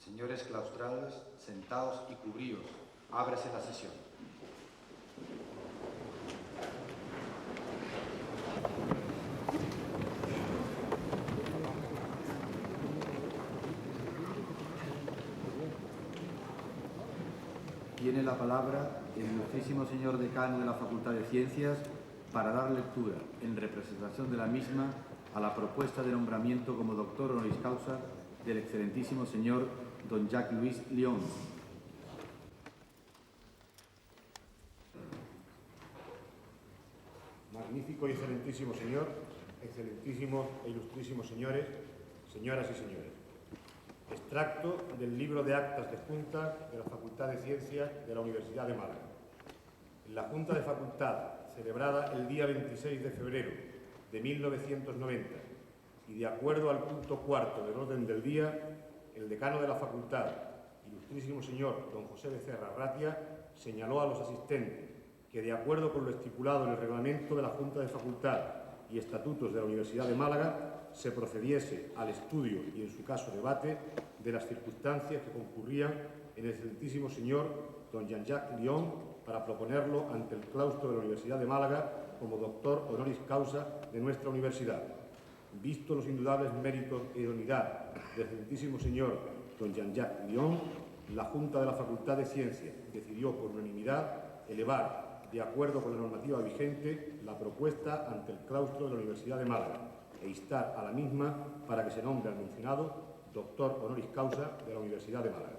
Señores claustrales, sentaos y cubríos. Ábrese la sesión. Tiene la palabra el ilustrísimo señor decano de la Facultad de Ciencias para dar lectura, en representación de la misma, a la propuesta de nombramiento como doctor honoris causa del excelentísimo señor don Jacques-Louis Lyon. Magnífico y excelentísimo señor, excelentísimos e ilustrísimos señores, señoras y señores. Extracto del libro de actas de Junta de la Facultad de Ciencias de la Universidad de Málaga. En la Junta de Facultad, celebrada el día 26 de febrero de 1990, y de acuerdo al punto cuarto del orden del día, el decano de la Facultad, ilustrísimo señor don José Becerra Ratia, señaló a los asistentes que, de acuerdo con lo estipulado en el reglamento de la Junta de Facultad y estatutos de la Universidad de Málaga, se procediese al estudio y, en su caso, debate de las circunstancias que concurrían en el excelentísimo señor don Jean-Jacques Lyon para proponerlo ante el claustro de la Universidad de Málaga como doctor honoris causa de nuestra universidad. Visto los indudables méritos e idoneidad del excelentísimo señor don Jean-Jacques Lyon, la Junta de la Facultad de Ciencias decidió por unanimidad elevar, de acuerdo con la normativa vigente, la propuesta ante el claustro de la Universidad de Málaga e instar a la misma para que se nombre al mencionado doctor honoris causa de la Universidad de Málaga.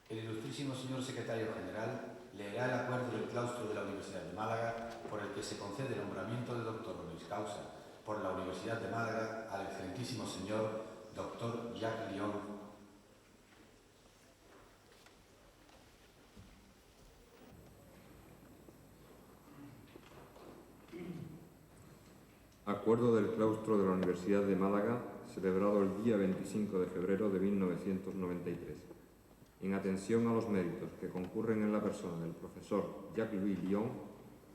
El ilustrísimo señor secretario general leerá el acuerdo del claustro de la Universidad de Málaga por el que se concede el nombramiento de doctor honoris causa por la Universidad de Málaga al excelentísimo señor doctor Jacques Lyon. Acuerdo del claustro de la Universidad de Málaga, celebrado el día 25 de febrero de 1993. En atención a los méritos que concurren en la persona del profesor Jacques-Louis Lyon,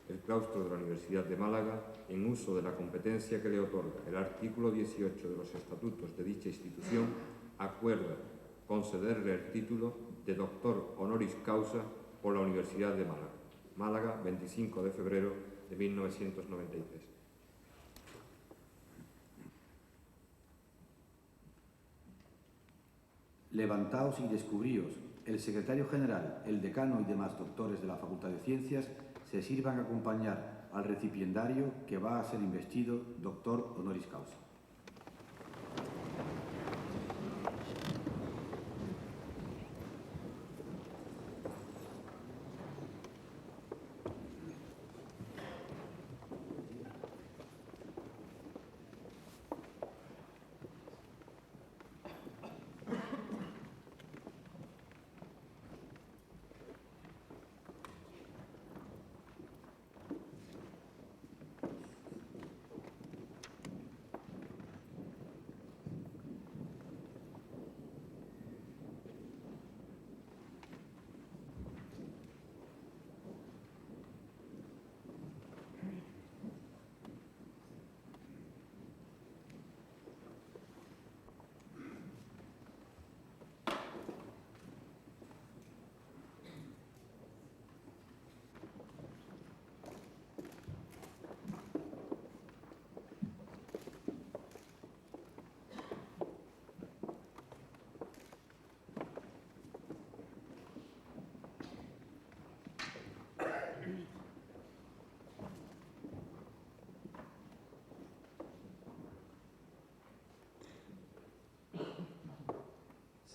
el claustro de la Universidad de Málaga, en uso de la competencia que le otorga el artículo 18 de los estatutos de dicha institución, acuerda concederle el título de doctor honoris causa por la Universidad de Málaga. Málaga, 25 de febrero de 1993. Levantaos y descubríos. El secretario general, el decano y demás doctores de la Facultad de Ciencias se sirvan a acompañar al recipiendario que va a ser investido doctor honoris causa.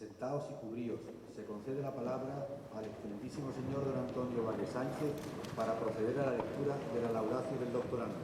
Sentaos y cubríos. Se concede la palabra al excelentísimo señor don Antonio Valle Sánchez para proceder a la lectura de la laudatio del doctorando.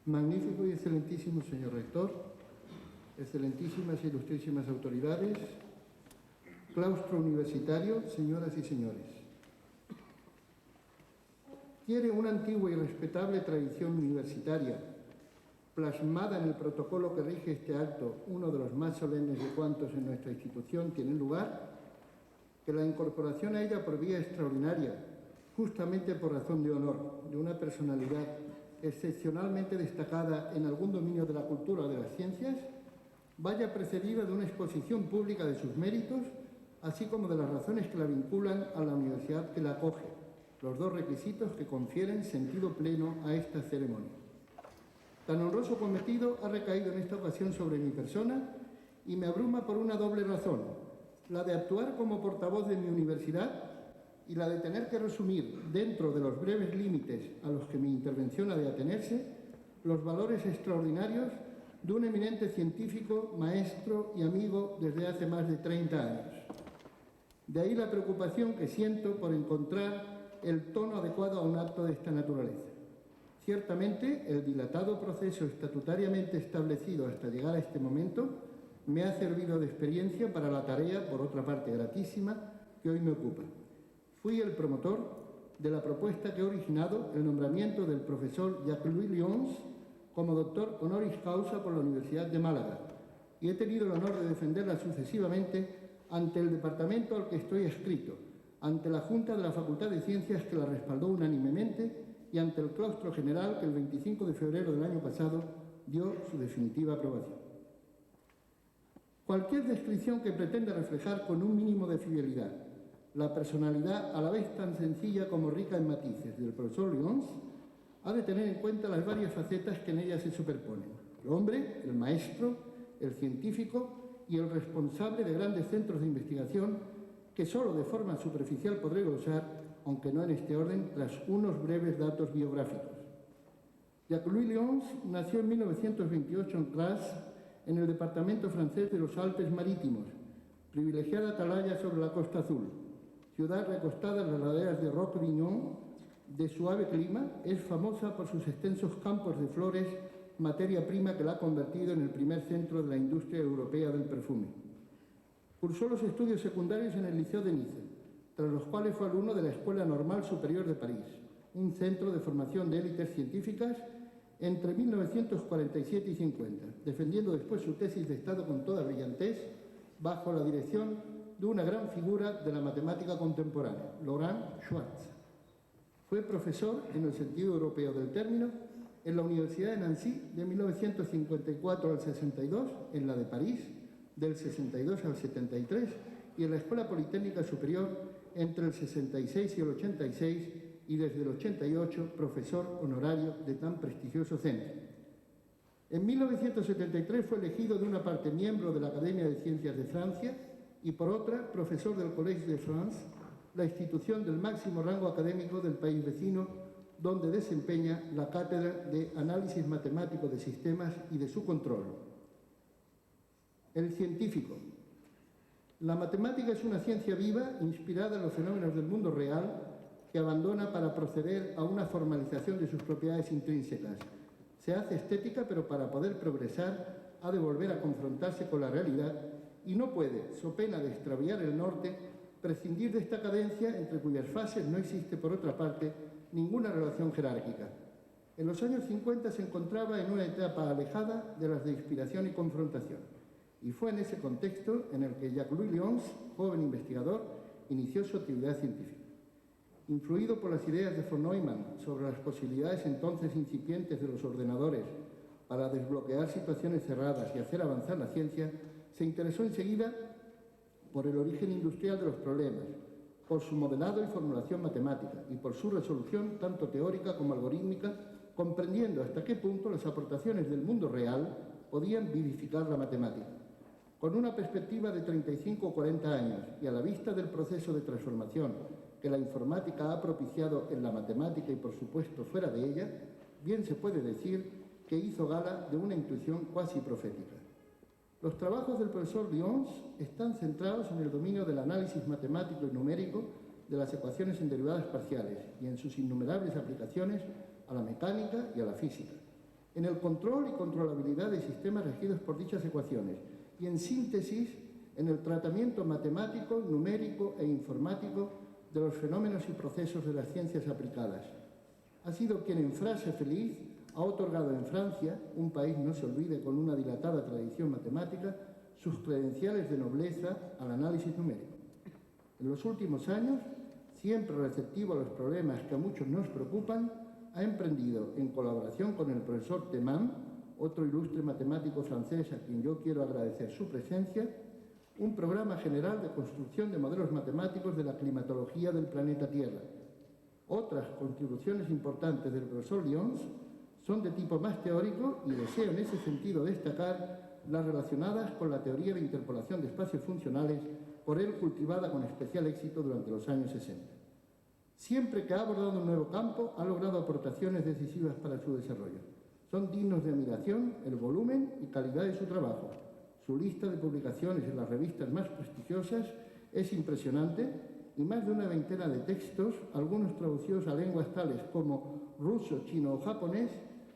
Magnífico y excelentísimo señor rector, excelentísimas e ilustrísimas autoridades, claustro universitario, señoras y señores. Quiere una antigua y respetable tradición universitaria, plasmada en el protocolo que rige este acto, uno de los más solemnes de cuantos en nuestra institución tienen lugar, que la incorporación a ella por vía extraordinaria, justamente por razón de honor, de una personalidad excepcionalmente destacada en algún dominio de la cultura o de las ciencias, vaya precedida de una exposición pública de sus méritos, así como de las razones que la vinculan a la universidad que la acoge, los dos requisitos que confieren sentido pleno a esta ceremonia. Tan honroso cometido ha recaído en esta ocasión sobre mi persona y me abruma por una doble razón, la de actuar como portavoz de mi universidad y la de tener que resumir, dentro de los breves límites a los que mi intervención ha de atenerse, los valores extraordinarios de un eminente científico, maestro y amigo desde hace más de 30 años. De ahí la preocupación que siento por encontrar el tono adecuado a un acto de esta naturaleza. Ciertamente, el dilatado proceso estatutariamente establecido hasta llegar a este momento me ha servido de experiencia para la tarea, por otra parte gratísima, que hoy me ocupa. Fui el promotor de la propuesta que ha originado el nombramiento del profesor Jacques-Louis Lions como doctor honoris causa por la Universidad de Málaga y he tenido el honor de defenderla sucesivamente ante el departamento al que estoy adscrito, ante la Junta de la Facultad de Ciencias que la respaldó unánimemente y ante el claustro general que el 25 de febrero del año pasado dio su definitiva aprobación. Cualquier descripción que pretenda reflejar con un mínimo de fidelidad la personalidad a la vez tan sencilla como rica en matices del profesor Lions ha de tener en cuenta las varias facetas que en ella se superponen. El hombre, el maestro, el científico y el responsable de grandes centros de investigación que solo de forma superficial podré glosar, aunque no en este orden, tras unos breves datos biográficos. Jacques-Louis Lions nació en 1928 en Grasse, en el departamento francés de los Alpes Marítimos, privilegiada atalaya sobre la Costa Azul. Ciudad recostada en las laderas de Roquebrune, de suave clima, es famosa por sus extensos campos de flores, materia prima que la ha convertido en el primer centro de la industria europea del perfume. Cursó los estudios secundarios en el Liceo de Nice, tras los cuales fue alumno de la Escuela Normal Superior de París, un centro de formación de élites científicas entre 1947 y 50, defendiendo después su tesis de Estado con toda brillantez bajo la dirección de una gran figura de la matemática contemporánea, Laurent Schwartz. Fue profesor, en el sentido europeo del término, en la Universidad de Nancy de 1954 al 62, en la de París del 62 al 73 y en la Escuela Politécnica Superior entre el 66 y el 86 y desde el 88 profesor honorario de tan prestigioso centro. En 1973 fue elegido de una parte miembro de la Academia de Ciencias de Francia y por otra profesor del Collège de France, la institución del máximo rango académico del país vecino, donde desempeña la cátedra de Análisis Matemático de Sistemas y de su control. El científico. La matemática es una ciencia viva, inspirada en los fenómenos del mundo real, que abandona para proceder a una formalización de sus propiedades intrínsecas. Se hace estética, pero para poder progresar ha de volver a confrontarse con la realidad y no puede, so pena de extraviar el norte, prescindir de esta cadencia entre cuyas fases no existe, por otra parte, ninguna relación jerárquica. En los años 50 se encontraba en una etapa alejada de las de inspiración y confrontación, y fue en ese contexto en el que Jacques-Louis Lions, joven investigador, inició su actividad científica. Influido por las ideas de von Neumann sobre las posibilidades entonces incipientes de los ordenadores para desbloquear situaciones cerradas y hacer avanzar la ciencia, se interesó enseguida por el origen industrial de los problemas, por su modelado y formulación matemática y por su resolución tanto teórica como algorítmica, comprendiendo hasta qué punto las aportaciones del mundo real podían vivificar la matemática. Con una perspectiva de 35 o 40 años y a la vista del proceso de transformación que la informática ha propiciado en la matemática y, por supuesto, fuera de ella, bien se puede decir que hizo gala de una intuición cuasi profética. Los trabajos del profesor Lions están centrados en el dominio del análisis matemático y numérico de las ecuaciones en derivadas parciales y en sus innumerables aplicaciones a la mecánica y a la física, en el control y controlabilidad de sistemas regidos por dichas ecuaciones y, en síntesis, en el tratamiento matemático, numérico e informático de los fenómenos y procesos de las ciencias aplicadas. Ha sido quien en frase feliz ha otorgado en Francia, un país no se olvide con una dilatada tradición matemática, sus credenciales de nobleza al análisis numérico. En los últimos años, siempre receptivo a los problemas que a muchos nos preocupan, ha emprendido, en colaboración con el profesor Teman, otro ilustre matemático francés a quien yo quiero agradecer su presencia, un programa general de construcción de modelos matemáticos de la climatología del planeta Tierra. Otras contribuciones importantes del profesor Lyons son de tipo más teórico y deseo en ese sentido destacar las relacionadas con la teoría de interpolación de espacios funcionales, por él cultivada con especial éxito durante los años 60. Siempre que ha abordado un nuevo campo, ha logrado aportaciones decisivas para su desarrollo. Son dignos de admiración el volumen y calidad de su trabajo. Su lista de publicaciones en las revistas más prestigiosas es impresionante y más de una veintena de textos, algunos traducidos a lenguas tales como ruso, chino o japonés,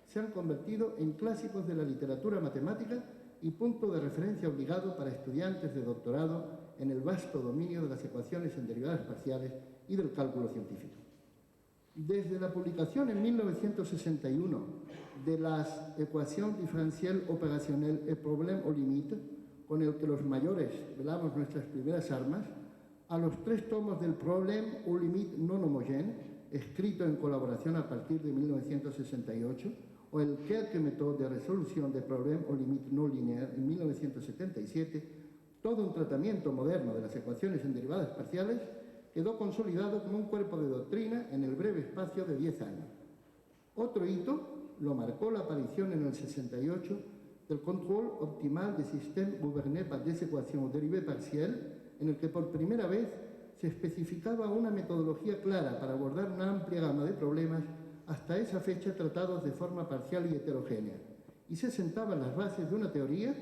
se han convertido en clásicos de la literatura matemática y punto de referencia obligado para estudiantes de doctorado en el vasto dominio de las ecuaciones en derivadas parciales y del cálculo científico. Desde la publicación en 1961 de las Ecuations diferentielles opérationnelles et problèmes aux limites, con el que los mayores velamos nuestras primeras armas, a los 3 tomos del Problème aux limites non homogènes, escrito en colaboración a partir de 1968, o el Quelques méthodes de resolución de problèmes aux limites non linéaires en 1977, todo un tratamiento moderno de las ecuaciones en derivadas parciales quedó consolidado como un cuerpo de doctrina en el breve espacio de 10 años. Otro hito lo marcó la aparición en el 68 del Contrôle optimal des systèmes gouvernés par des équations aux dérivées partielles, en el que por primera vez se especificaba una metodología clara para abordar una amplia gama de problemas hasta esa fecha tratados de forma parcial y heterogénea, y se sentaban las bases de una teoría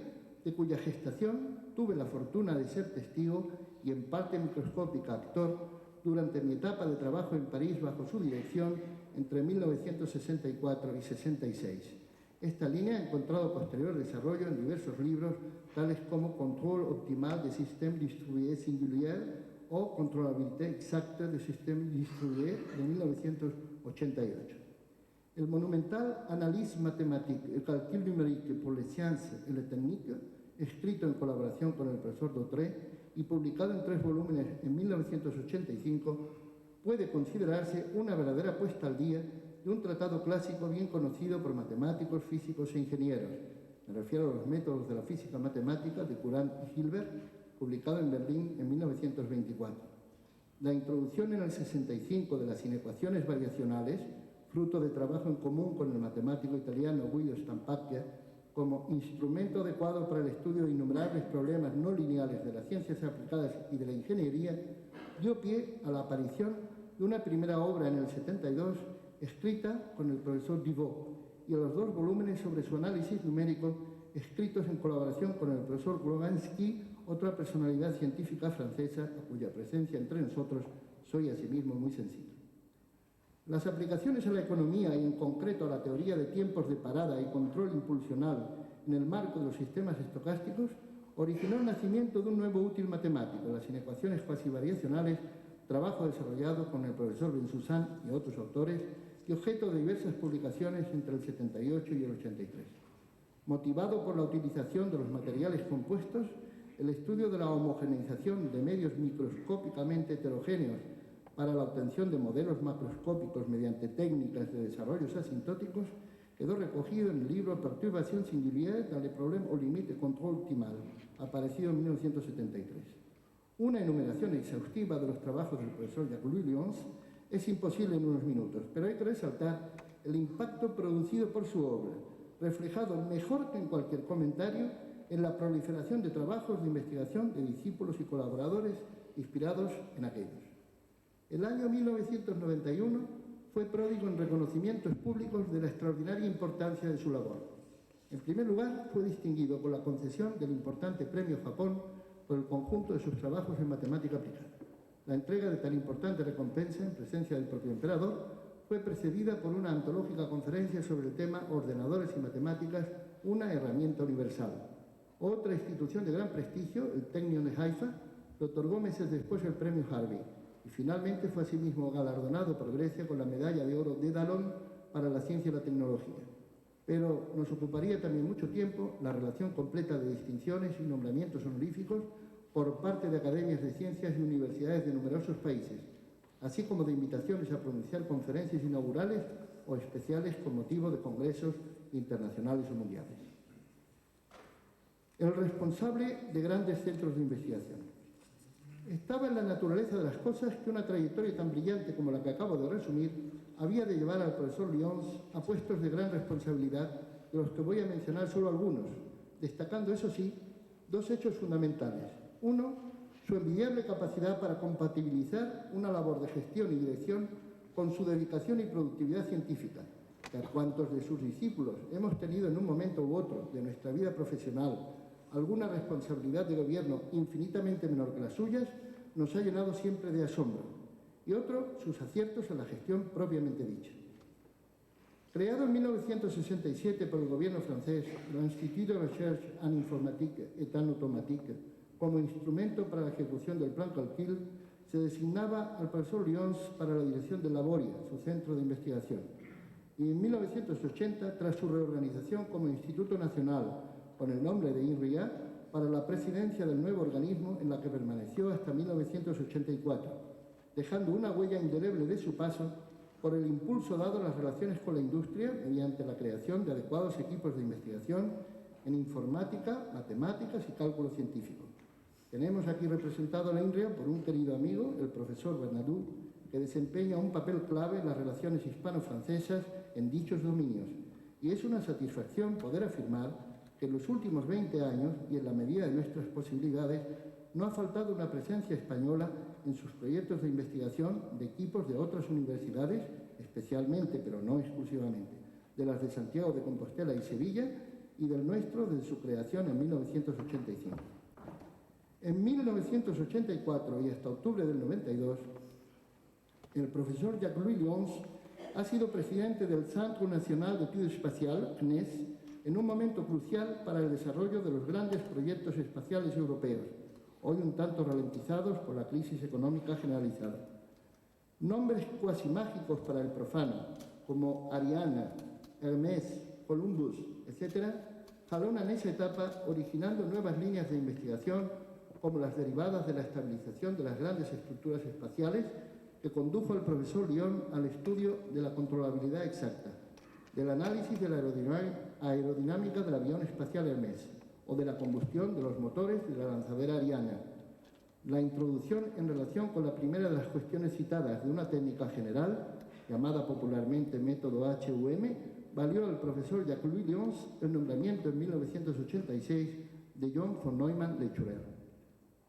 de cuya gestación tuve la fortuna de ser testigo y en parte microscópica actor durante mi etapa de trabajo en París bajo su dirección entre 1964 y 66. Esta línea ha encontrado posterior desarrollo en diversos libros, tales como Contrôle optimal des systèmes distribués singuliers o Contrôlabilité exacte des systèmes distribués de 1988. El monumental Analyse mathématique et calcul numérique pour les sciences et les techniques, escrito en colaboración con el profesor Dautré y publicado en 3 volúmenes en 1985, puede considerarse una verdadera puesta al día de un tratado clásico bien conocido por matemáticos, físicos e ingenieros. Me refiero a los métodos de la física matemática de Courant y Hilbert, publicado en Berlín en 1924. La introducción en el 65 de las inecuaciones variacionales, fruto de trabajo en común con el matemático italiano Guido Stampacchia, como instrumento adecuado para el estudio de innumerables problemas no lineales de las ciencias aplicadas y de la ingeniería, dio pie a la aparición de una primera obra en el 72, escrita con el profesor Duvaux, y a los 2 volúmenes sobre su análisis numérico, escritos en colaboración con el profesor Glowinski, otra personalidad científica francesa, a cuya presencia entre nosotros soy asimismo muy sensible. Las aplicaciones a la economía y en concreto a la teoría de tiempos de parada y control impulsional en el marco de los sistemas estocásticos originó el nacimiento de un nuevo útil matemático, las inecuaciones cuasivariacionales, trabajo desarrollado con el profesor Bensoussan y otros autores y objeto de diversas publicaciones entre el 78 y el 83. Motivado por la utilización de los materiales compuestos, el estudio de la homogeneización de medios microscópicamente heterogéneos para la obtención de modelos macroscópicos mediante técnicas de desarrollos asintóticos quedó recogido en el libro Perturbation singulière dans les problèmes aux limites de contrôle optimal, aparecido en 1973. Una enumeración exhaustiva de los trabajos del profesor Jacques-Louis Lyons es imposible en unos minutos, pero hay que resaltar el impacto producido por su obra, reflejado mejor que en cualquier comentario en la proliferación de trabajos de investigación de discípulos y colaboradores inspirados en aquellos. El año 1991 fue pródigo en reconocimientos públicos de la extraordinaria importancia de su labor. En primer lugar, fue distinguido con la concesión del importante Premio Japón por el conjunto de sus trabajos en matemática aplicada. La entrega de tan importante recompensa, en presencia del propio emperador, fue precedida por una antológica conferencia sobre el tema Ordenadores y matemáticas, una herramienta universal. Otra institución de gran prestigio, el Technion de Haifa, le otorgó meses después el premio Harvey y finalmente fue asimismo galardonado por Grecia con la medalla de oro de Dalón para la ciencia y la tecnología. Pero nos ocuparía también mucho tiempo la relación completa de distinciones y nombramientos honoríficos por parte de academias de ciencias y universidades de numerosos países, así como de invitaciones a pronunciar conferencias inaugurales o especiales con motivo de congresos internacionales o mundiales. El responsable de grandes centros de investigación. Estaba en la naturaleza de las cosas que una trayectoria tan brillante como la que acabo de resumir había de llevar al profesor Lyons a puestos de gran responsabilidad, de los que voy a mencionar solo algunos, destacando, eso sí, dos hechos fundamentales. Uno, su envidiable capacidad para compatibilizar una labor de gestión y dirección con su dedicación y productividad científica, que a cuantos de sus discípulos hemos tenido en un momento u otro de nuestra vida profesional alguna responsabilidad de gobierno infinitamente menor que las suyas, nos ha llenado siempre de asombro. Y otro, sus aciertos en la gestión propiamente dicha. Creado en 1967 por el gobierno francés, el Institut de Recherche en Informatique et en Automatique, como instrumento para la ejecución del Plan Calcul, se designaba al profesor Lyons para la dirección de Laboria, su centro de investigación. Y en 1980, tras su reorganización como Instituto Nacional, con el nombre de INRIA, para la presidencia del nuevo organismo en la que permaneció hasta 1984, dejando una huella indeleble de su paso por el impulso dado a las relaciones con la industria mediante la creación de adecuados equipos de investigación en informática, matemáticas y cálculo científico. Tenemos aquí representado a la INRIA por un querido amigo, el profesor Bernadou, que desempeña un papel clave en las relaciones hispano-francesas en dichos dominios. Y es una satisfacción poder afirmar que en los últimos 20 años, y en la medida de nuestras posibilidades, no ha faltado una presencia española en sus proyectos de investigación de equipos de otras universidades, especialmente, pero no exclusivamente, de las de Santiago de Compostela y Sevilla, y del nuestro desde su creación en 1985. En 1984 y hasta octubre del 92, el profesor Jacques-Louis Lyons ha sido presidente del Centre National d'Études Spatiales, CNES, en un momento crucial para el desarrollo de los grandes proyectos espaciales europeos, hoy un tanto ralentizados por la crisis económica generalizada. Nombres cuasi mágicos para el profano, como Ariane, Hermès, Columbus, etc., jalonan esa etapa originando nuevas líneas de investigación como las derivadas de la estabilización de las grandes estructuras espaciales que condujo al profesor Lyons al estudio de la controlabilidad exacta, del análisis de la aerodinámica del avión espacial Hermès o de la combustión de los motores de la lanzadera Ariane. La introducción en relación con la primera de las cuestiones citadas de una técnica general, llamada popularmente método HUM, valió al profesor Jacques-Louis Lyons el nombramiento en 1986 de John von Neumann-Lechurer.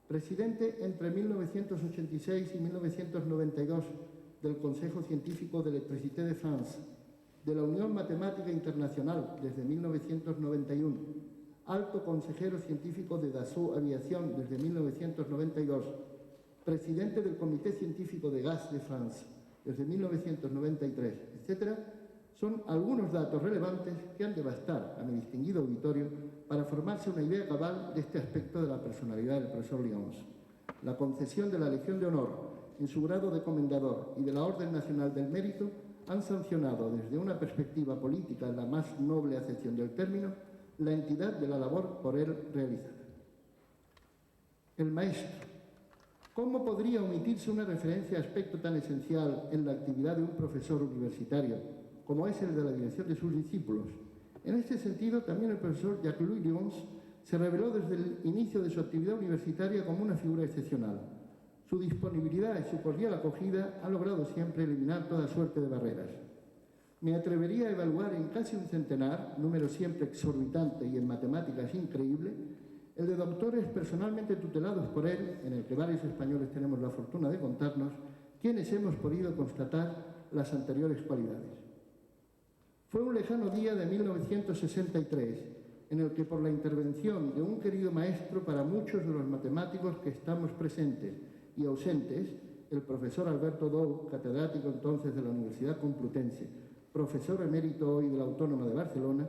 Presidente entre 1986 y 1992 del Consejo Científico de Electricité de France, de la Unión Matemática Internacional desde 1991, alto consejero científico de Dassault Aviación desde 1992, presidente del Comité Científico de Gaz de France desde 1993, etc., son algunos datos relevantes que han de bastar a mi distinguido auditorio para formarse una idea cabal de este aspecto de la personalidad del profesor Lyons. La concesión de la Legión de Honor en su grado de comendador y de la Orden Nacional del Mérito han sancionado desde una perspectiva política en la más noble acepción del término la entidad de la labor por él realizada. El maestro. ¿Cómo podría omitirse una referencia a aspecto tan esencial en la actividad de un profesor universitario como es el de la dirección de sus discípulos? En este sentido, también el profesor Jacques-Louis Lyons se reveló desde el inicio de su actividad universitaria como una figura excepcional. Su disponibilidad y su cordial acogida han logrado siempre eliminar toda suerte de barreras. Me atrevería a evaluar en casi un centenar, número siempre exorbitante y en matemáticas increíble, el de doctores personalmente tutelados por él, en el que varios españoles tenemos la fortuna de contarnos, quienes hemos podido constatar las anteriores cualidades. Fue un lejano día de 1963, en el que por la intervención de un querido maestro para muchos de los matemáticos que estamos presentes y ausentes, el profesor Alberto Dou, catedrático entonces de la Universidad Complutense, profesor emérito hoy de la Autónoma de Barcelona,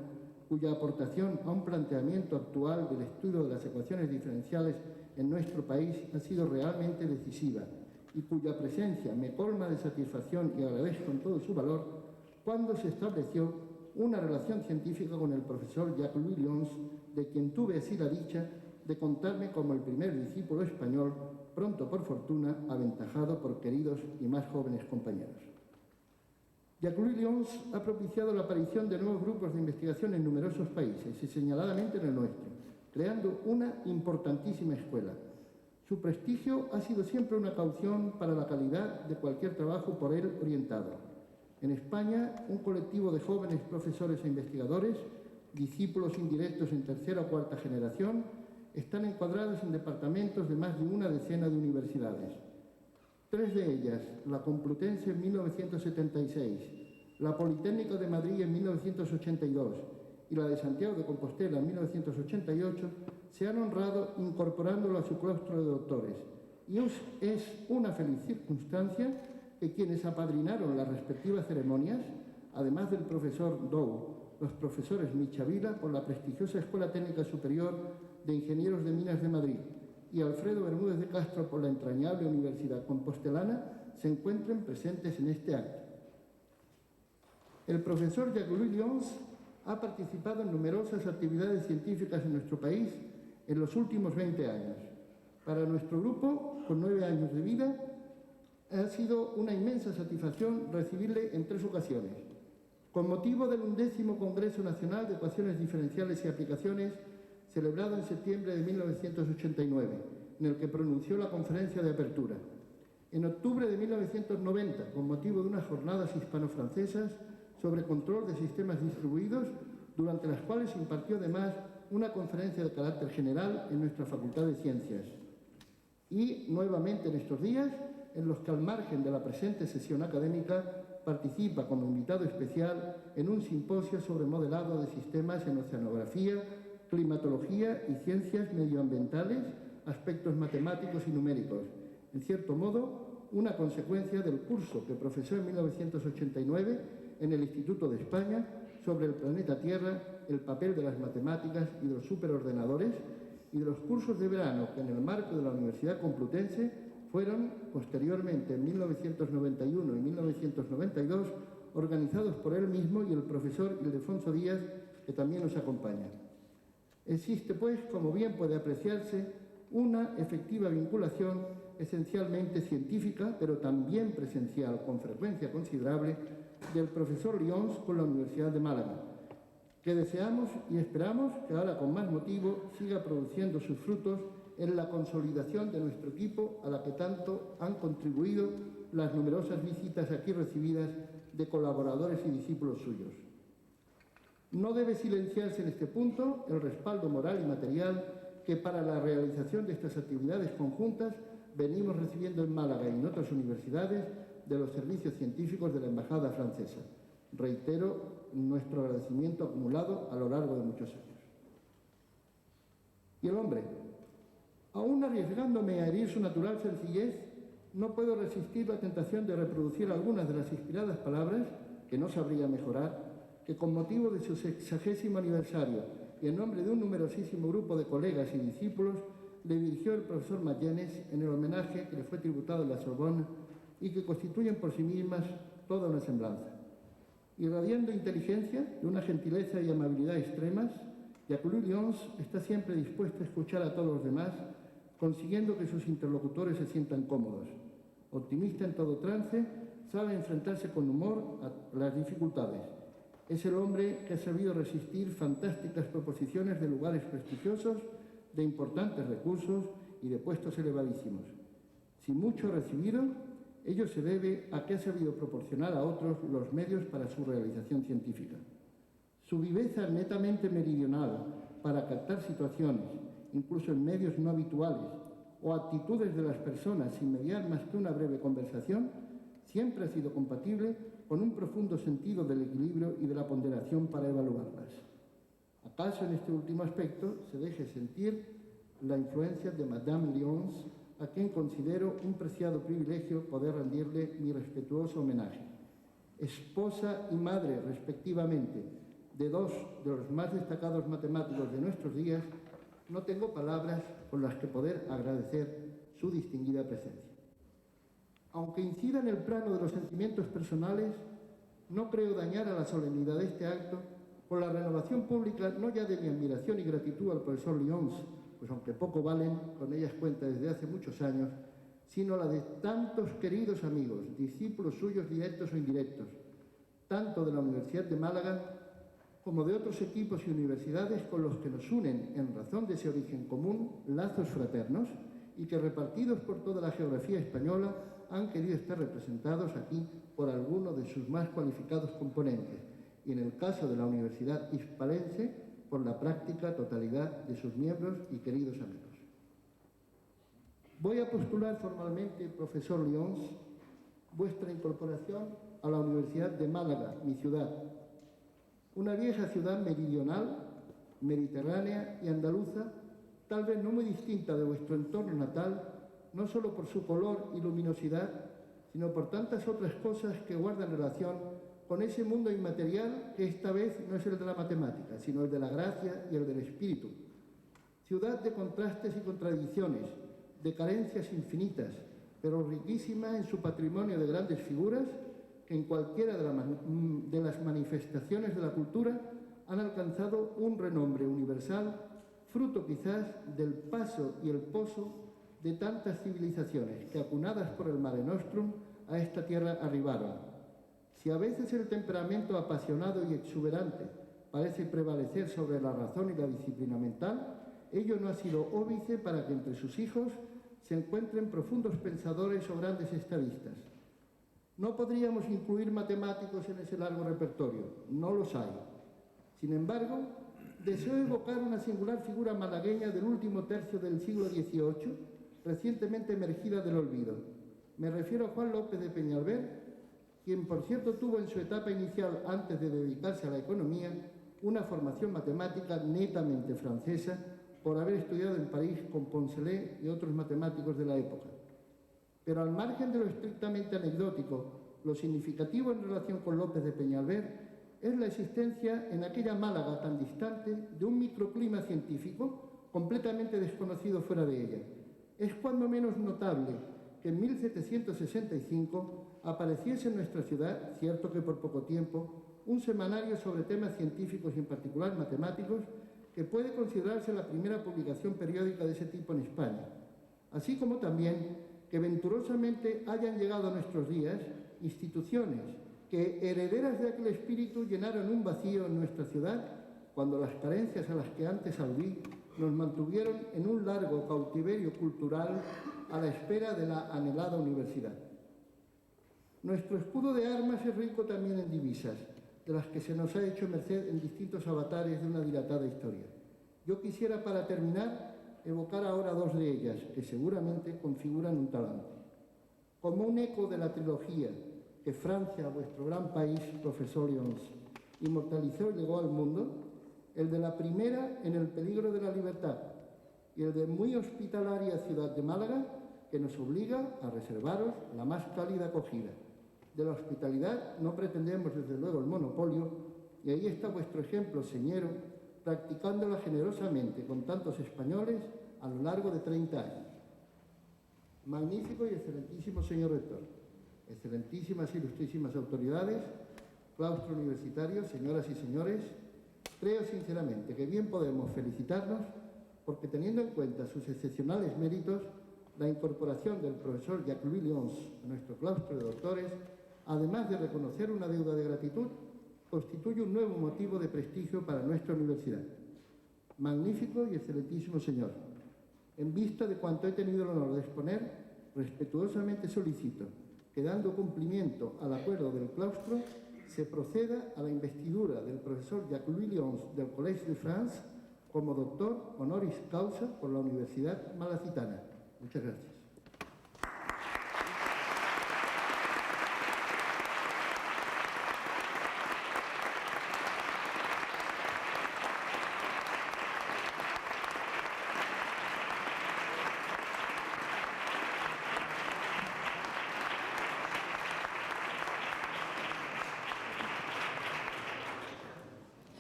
cuya aportación a un planteamiento actual del estudio de las ecuaciones diferenciales en nuestro país ha sido realmente decisiva y cuya presencia me colma de satisfacción y agradezco en todo su valor cuando se estableció una relación científica con el profesor Jacques-Louis Lions, de quien tuve así la dicha de contarme como el primer discípulo español, pronto por fortuna aventajado por queridos y más jóvenes compañeros. Jacques-Louis Lions ha propiciado la aparición de nuevos grupos de investigación en numerosos países y señaladamente en el nuestro, creando una importantísima escuela. Su prestigio ha sido siempre una caución para la calidad de cualquier trabajo por él orientado. En España, un colectivo de jóvenes profesores e investigadores, discípulos indirectos en tercera o cuarta generación, están encuadrados en departamentos de más de una decena de universidades. 3 de ellas, la Complutense en 1976, la Politécnica de Madrid en 1982 y la de Santiago de Compostela en 1988, se han honrado incorporándolo a su claustro de doctores. Y es una feliz circunstancia que quienes apadrinaron las respectivas ceremonias, además del profesor Dou, los profesores Michavila por la prestigiosa Escuela Técnica Superior de Ingenieros de Minas de Madrid y Alfredo Bermúdez de Castro por la entrañable Universidad Compostelana, se encuentren presentes en este acto. El profesor Jacques-Louis Lions ha participado en numerosas actividades científicas en nuestro país en los últimos 20 años. Para nuestro grupo, con 9 años de vida, ha sido una inmensa satisfacción recibirle en 3 ocasiones. Con motivo del 11º Congreso Nacional de Ecuaciones Diferenciales y Aplicaciones, celebrado en septiembre de 1989, en el que pronunció la conferencia de apertura. En octubre de 1990, con motivo de unas jornadas hispano-francesas sobre control de sistemas distribuidos, durante las cuales impartió además una conferencia de carácter general en nuestra Facultad de Ciencias. Y nuevamente en estos días, en los que al margen de la presente sesión académica participa como invitado especial en un simposio sobre modelado de sistemas en oceanografía, climatología y ciencias medioambientales, aspectos matemáticos y numéricos. En cierto modo, una consecuencia del curso que profesó en 1989 en el Instituto de España sobre el planeta Tierra, el papel de las matemáticas y de los superordenadores, y de los cursos de verano que en el marco de la Universidad Complutense fueron, posteriormente en 1991 y 1992, organizados por él mismo y el profesor Ildefonso Díaz, que también nos acompaña. Existe, pues, como bien puede apreciarse, una efectiva vinculación esencialmente científica, pero también presencial, con frecuencia considerable, del profesor Lions con la Universidad de Málaga, que deseamos y esperamos que ahora con más motivo siga produciendo sus frutos en la consolidación de nuestro equipo, a la que tanto han contribuido las numerosas visitas aquí recibidas de colaboradores y discípulos suyos. No debe silenciarse en este punto el respaldo moral y material que para la realización de estas actividades conjuntas venimos recibiendo en Málaga y en otras universidades de los servicios científicos de la Embajada francesa. Reitero nuestro agradecimiento acumulado a lo largo de muchos años. Y el hombre, aún arriesgándome a herir su natural sencillez, no puedo resistir la tentación de reproducir algunas de las inspiradas palabras, que no sabría mejorar, que con motivo de su 60º aniversario y en nombre de un numerosísimo grupo de colegas y discípulos, le dirigió el profesor Mayenes en el homenaje que le fue tributado en la Sorbona y que constituyen por sí mismas toda una semblanza. Irradiando inteligencia, de una gentileza y amabilidad extremas, Jacques-Louis Lions está siempre dispuesto a escuchar a todos los demás, consiguiendo que sus interlocutores se sientan cómodos. Optimista en todo trance, sabe enfrentarse con humor a las dificultades. Es el hombre que ha sabido resistir fantásticas proposiciones de lugares prestigiosos, de importantes recursos y de puestos elevadísimos. Si mucho ha recibido, ello se debe a que ha sabido proporcionar a otros los medios para su realización científica. Su viveza netamente meridional para captar situaciones, incluso en medios no habituales, o actitudes de las personas sin mediar más que una breve conversación, siempre ha sido compatible con un profundo sentido del equilibrio y de la ponderación para evaluarlas. ¿Acaso en este último aspecto se deje sentir la influencia de Madame Lions, a quien considero un preciado privilegio poder rendirle mi respetuoso homenaje? Esposa y madre, respectivamente, de dos de los más destacados matemáticos de nuestros días, no tengo palabras con las que poder agradecer su distinguida presencia. Aunque incida en el plano de los sentimientos personales, no creo dañar a la solemnidad de este acto con la renovación pública no ya de mi admiración y gratitud al profesor Lyons, pues aunque poco valen, con ellas cuenta desde hace muchos años, sino la de tantos queridos amigos, discípulos suyos directos o indirectos, tanto de la Universidad de Málaga como de otros equipos y universidades con los que nos unen, en razón de ese origen común, lazos fraternos, y que repartidos por toda la geografía española han querido estar representados aquí por alguno de sus más cualificados componentes, y en el caso de la Universidad Hispalense, por la práctica totalidad de sus miembros y queridos amigos. Voy a postular formalmente, profesor Lyons, vuestra incorporación a la Universidad de Málaga, mi ciudad, una vieja ciudad meridional, mediterránea y andaluza, tal vez no muy distinta de vuestro entorno natal, no solo por su color y luminosidad, sino por tantas otras cosas que guardan relación con ese mundo inmaterial que esta vez no es el de la matemática, sino el de la gracia y el del espíritu. Ciudad de contrastes y contradicciones, de carencias infinitas, pero riquísima en su patrimonio de grandes figuras que en cualquiera de las manifestaciones de la cultura han alcanzado un renombre universal, fruto quizás del paso y el pozo de tantas civilizaciones que, acunadas por el Mare Nostrum, a esta tierra arribaron. Si a veces el temperamento apasionado y exuberante parece prevalecer sobre la razón y la disciplina mental, ello no ha sido óbice para que entre sus hijos se encuentren profundos pensadores o grandes estadistas. No podríamos incluir matemáticos en ese largo repertorio, no los hay. Sin embargo, deseo evocar una singular figura malagueña del último tercio del siglo XVIII, recientemente emergida del olvido. Me refiero a Juan López de Peñalver, quien por cierto tuvo en su etapa inicial, antes de dedicarse a la economía, una formación matemática netamente francesa por haber estudiado en París con Poncelet y otros matemáticos de la época. Pero al margen de lo estrictamente anecdótico, lo significativo en relación con López de Peñalver es la existencia en aquella Málaga tan distante de un microclima científico completamente desconocido fuera de ella. Es cuando menos notable que en 1765 apareciese en nuestra ciudad, cierto que por poco tiempo, un semanario sobre temas científicos y en particular matemáticos que puede considerarse la primera publicación periódica de ese tipo en España, así como también que venturosamente hayan llegado a nuestros días instituciones que, herederas de aquel espíritu, llenaron un vacío en nuestra ciudad cuando las carencias a las que antes aludí nos mantuvieron en un largo cautiverio cultural a la espera de la anhelada universidad. Nuestro escudo de armas es rico también en divisas, de las que se nos ha hecho merced en distintos avatares de una dilatada historia. Yo quisiera, para terminar, evocar ahora dos de ellas, que seguramente configuran un talante. Como un eco de la trilogía que Francia, vuestro gran país, profesor Lyons, inmortalizó y legó al mundo, el de la primera en el peligro de la libertad y el de muy hospitalaria ciudad de Málaga, que nos obliga a reservaros la más cálida acogida. De la hospitalidad no pretendemos desde luego el monopolio, y ahí está vuestro ejemplo, señero, practicándola generosamente con tantos españoles a lo largo de 30 años. Magnífico y excelentísimo señor rector, excelentísimas y ilustrísimas autoridades, claustro universitario, señoras y señores, creo sinceramente que bien podemos felicitarnos porque, teniendo en cuenta sus excepcionales méritos, la incorporación del profesor Jacques-Louis Lyons a nuestro claustro de doctores, además de reconocer una deuda de gratitud, constituye un nuevo motivo de prestigio para nuestra universidad. Magnífico y excelentísimo señor, en vista de cuanto he tenido el honor de exponer, respetuosamente solicito que, dando cumplimiento al acuerdo del claustro, se proceda a la investidura del profesor Jacques-Louis Lyons del Collège de France como doctor honoris causa por la Universidad Malacitana. Muchas gracias.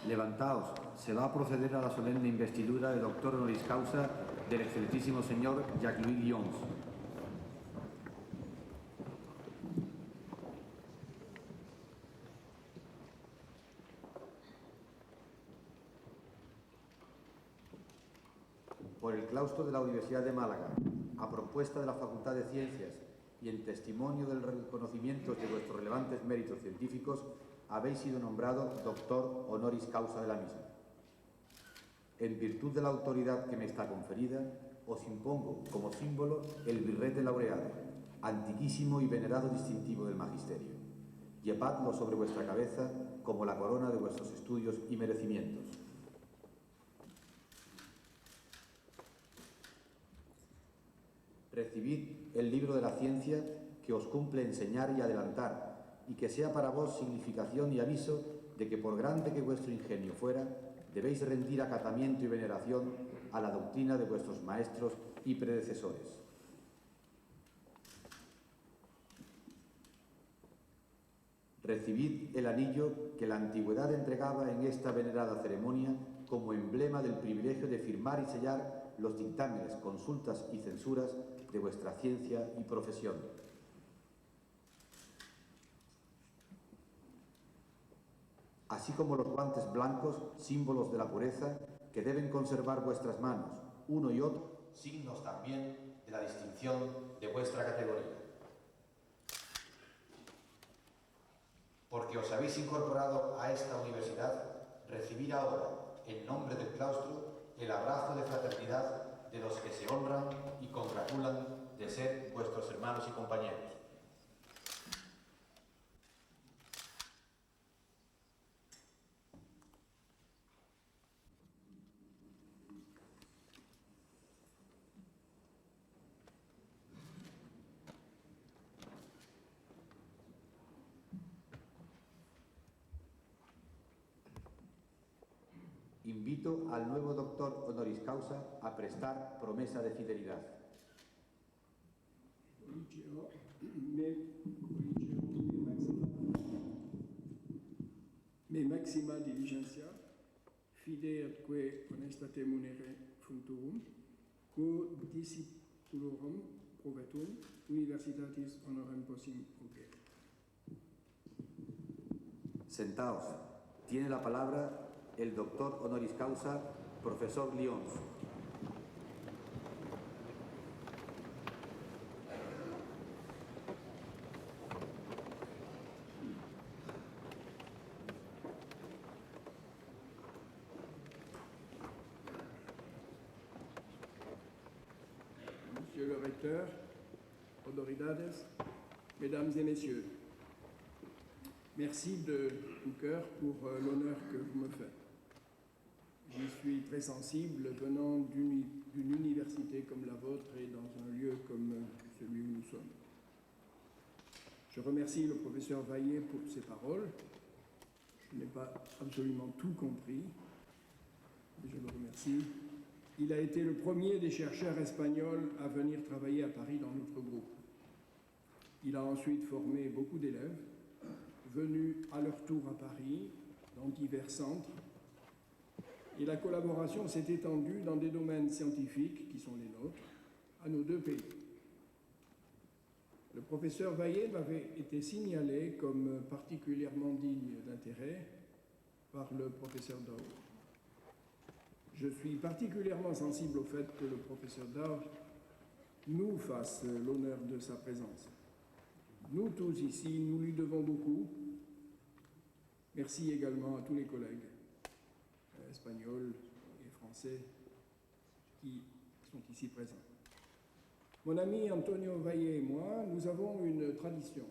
Levantaos, se va a proceder a la solemne investidura de doctor honoris causa del excelentísimo señor Jacques-Louis Lyons. Por el claustro de la Universidad de Málaga, a propuesta de la Facultad de Ciencias y en testimonio del reconocimiento de vuestros relevantes méritos científicos, habéis sido nombrado doctor honoris causa de la misma. En virtud de la autoridad que me está conferida, os impongo como símbolo el birrete laureado, antiquísimo y venerado distintivo del magisterio. Llevadlo sobre vuestra cabeza como la corona de vuestros estudios y merecimientos. Recibid el libro de la ciencia que os cumple enseñar y adelantar, y que sea para vos significación y aviso de que por grande que vuestro ingenio fuera, debéis rendir acatamiento y veneración a la doctrina de vuestros maestros y predecesores. Recibid el anillo que la antigüedad entregaba en esta venerada ceremonia como emblema del privilegio de firmar y sellar los dictámenes, consultas y censuras de vuestra ciencia y profesión. Así como los guantes blancos, símbolos de la pureza, que deben conservar vuestras manos, uno y otro, signos también de la distinción de vuestra categoría. Porque os habéis incorporado a esta universidad, recibid ahora, en nombre del claustro, el abrazo de fraternidad de los que se honran y congratulan de ser vuestros hermanos y compañeros. Invito al nuevo doctor honoris causa a prestar promesa de fidelidad. Me maxima diligentia, fide atque honestate munere functorum, quo discipulorum provetum, universitatis honorem possim ugere. Sentaos. Tiene la palabra el doctor honoris causa, profesor Lyons. Monsieur le recteur, autoridades, mesdames et messieurs, merci de tout cœur pour l'honneur que vous me faites. Je suis très sensible venant d'une université comme la vôtre et dans un lieu comme celui où nous sommes. Je remercie le professeur Vaillé pour ses paroles. Je n'ai pas absolument tout compris, mais je le remercie. Il a été le premier des chercheurs espagnols à venir travailler à Paris dans notre groupe. Il a ensuite formé beaucoup d'élèves, venus à leur tour à Paris, dans divers centres, et la collaboration s'est étendue dans des domaines scientifiques qui sont les nôtres, à nos deux pays. Le professeur Vaillé m'avait été signalé comme particulièrement digne d'intérêt par le professeur Daoud. Je suis particulièrement sensible au fait que le professeur Daoud nous fasse l'honneur de sa présence. Nous tous ici, nous lui devons beaucoup. Merci également à tous les collègues espagnols et français qui sont ici présents. Mon ami Antonio Vaillé et moi, nous avons une tradition.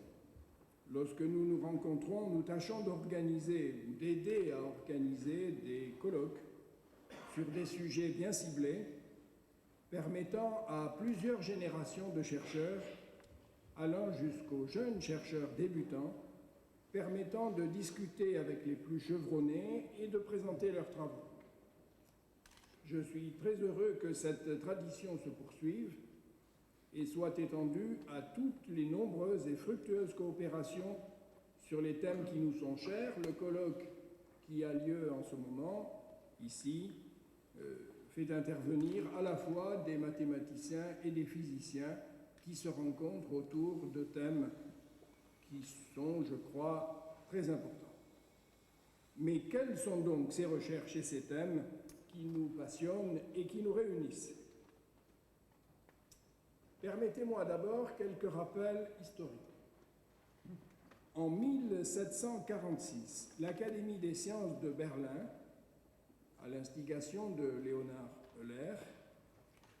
Lorsque nous nous rencontrons, nous tâchons d'organiser ou d'aider à organiser des colloques sur des sujets bien ciblés, permettant à plusieurs générations de chercheurs, allant jusqu'aux jeunes chercheurs débutants, permettant de discuter avec les plus chevronnés et de présenter leurs travaux. Je suis très heureux que cette tradition se poursuive et soit étendue à toutes les nombreuses et fructueuses coopérations sur les thèmes qui nous sont chers. Le colloque qui a lieu en ce moment, ici, fait intervenir à la fois des mathématiciens et des physiciens qui se rencontrent autour de thèmes qui sont, je crois, très importants. Mais quelles sont donc ces recherches et ces thèmes qui nous passionnent et qui nous réunissent? Permettez-moi d'abord quelques rappels historiques. En 1746, l'Académie des sciences de Berlin, à l'instigation de Léonard Euler,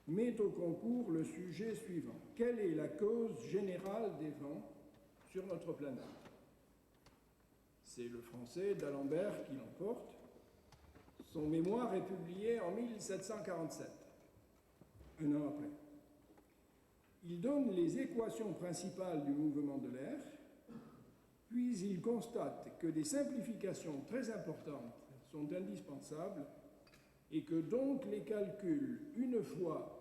met au concours le sujet suivant. Quelle est la cause générale des vents sur notre planète? C'est le français d'Alembert qui l'emporte. Son mémoire est publié en 1747, un an après. Il donne les équations principales du mouvement de l'air, puis il constate que des simplifications très importantes sont indispensables et que donc les calculs, une fois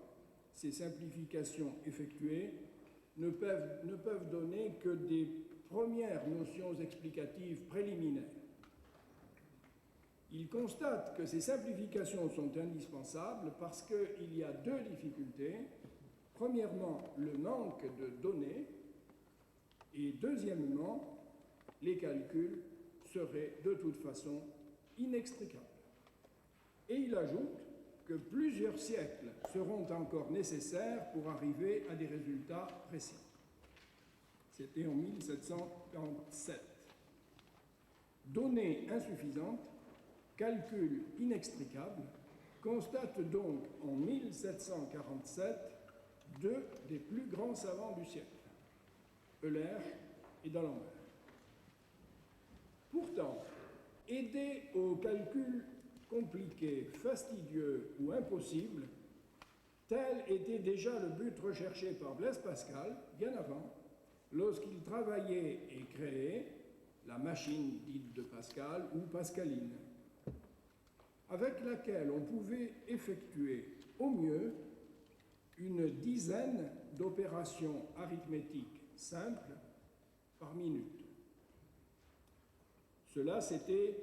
ces simplifications effectuées, ne peuvent donner que des premières notions explicatives préliminaires. Il constate que ces simplifications sont indispensables parce qu'il y a deux difficultés. Premièrement, le manque de données, et deuxièmement, les calculs seraient de toute façon inextricables. Et il ajoute que plusieurs siècles seront encore nécessaires pour arriver à des résultats précis. C'était en 1747. Données insuffisantes, calculs inextricables, constate donc en 1747 deux des plus grands savants du siècle, Euler et d'Alembert. Pourtant, aidés aux calculs compliqués, fastidieux ou impossibles, tel était déjà le but recherché par Blaise Pascal, bien avant, lorsqu'il travaillait et créait la machine dite de Pascal ou pascaline, avec laquelle on pouvait effectuer au mieux une dizaine d'opérations arithmétiques simples par minute. Cela, c'était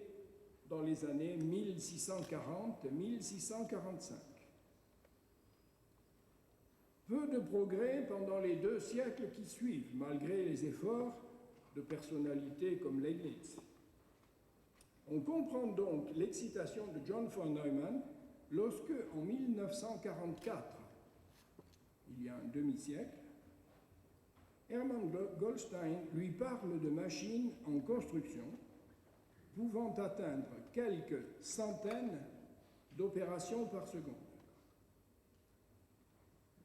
dans les années 1640-1645. Peu de progrès pendant les 2 siècles qui suivent, malgré les efforts de personnalités comme Leibniz. On comprend donc l'excitation de John von Neumann lorsque, en 1944, il y a un demi-siècle, Hermann Goldstein lui parle de machines en construction pouvant atteindre quelques centaines d'opérations par seconde.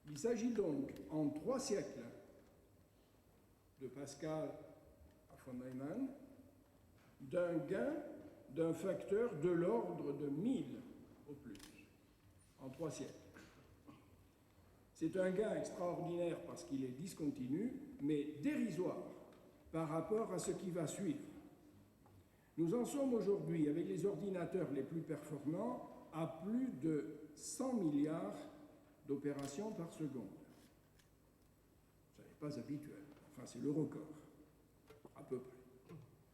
Il s'agit donc, en 3 siècles, de Pascal à von Neumann, d'un gain d'un facteur de l'ordre de 1000 au plus, en 3 siècles. C'est un gain extraordinaire parce qu'il est discontinu, mais dérisoire par rapport à ce qui va suivre. Nous en sommes aujourd'hui, avec les ordinateurs les plus performants, à plus de 100 milliards d'opérations par seconde. Ça n'est pas habituel, enfin c'est le record, à peu près.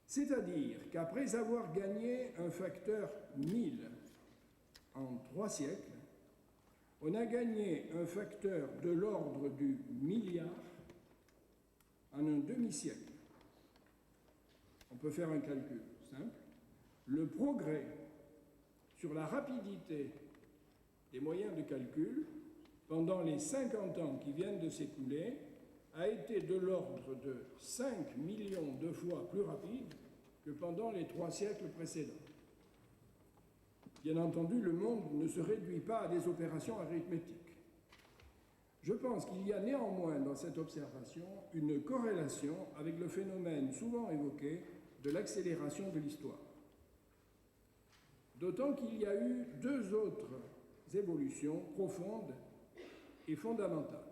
C'est-à-dire qu'après avoir gagné un facteur 1000 en 3 siècles, on a gagné un facteur de l'ordre du milliard en un demi-siècle. On peut faire un calcul simple. Le progrès sur la rapidité des moyens de calcul pendant les 50 ans qui viennent de s'écouler a été de l'ordre de 5 millions de fois plus rapide que pendant les 3 siècles précédents. Bien entendu, le monde ne se réduit pas à des opérations arithmétiques. Je pense qu'il y a néanmoins dans cette observation une corrélation avec le phénomène souvent évoqué de l'accélération de l'histoire. D'autant qu'il y a eu 2 autres évolutions profondes et fondamentales.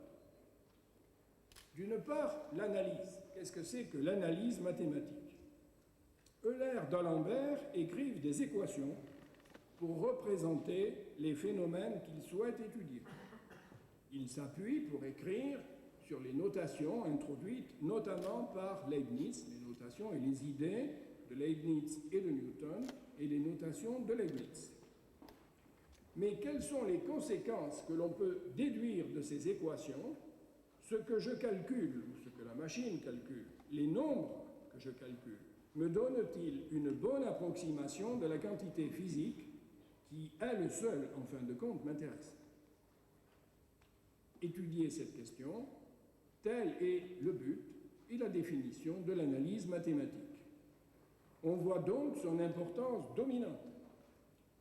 D'une part, l'analyse. Qu'est-ce que c'est que l'analyse mathématique? Euler d'Alembert écrivent des équations pour représenter les phénomènes qu'ils souhaitent étudier. Ils s'appuient pour écrire sur les notations introduites notamment par Leibniz, les notations et les idées de de Leibniz et de Newton et les notations de Leibniz. Mais quelles sont les conséquences que l'on peut déduire de ces équations? Ce que je calcule, ou ce que la machine calcule, les nombres que je calcule, me donne-t-il une bonne approximation de la quantité physique qui, elle seule, en fin de compte, m'intéresse? Étudier cette question, tel est le but et la définition de l'analyse mathématique. On voit donc son importance dominante.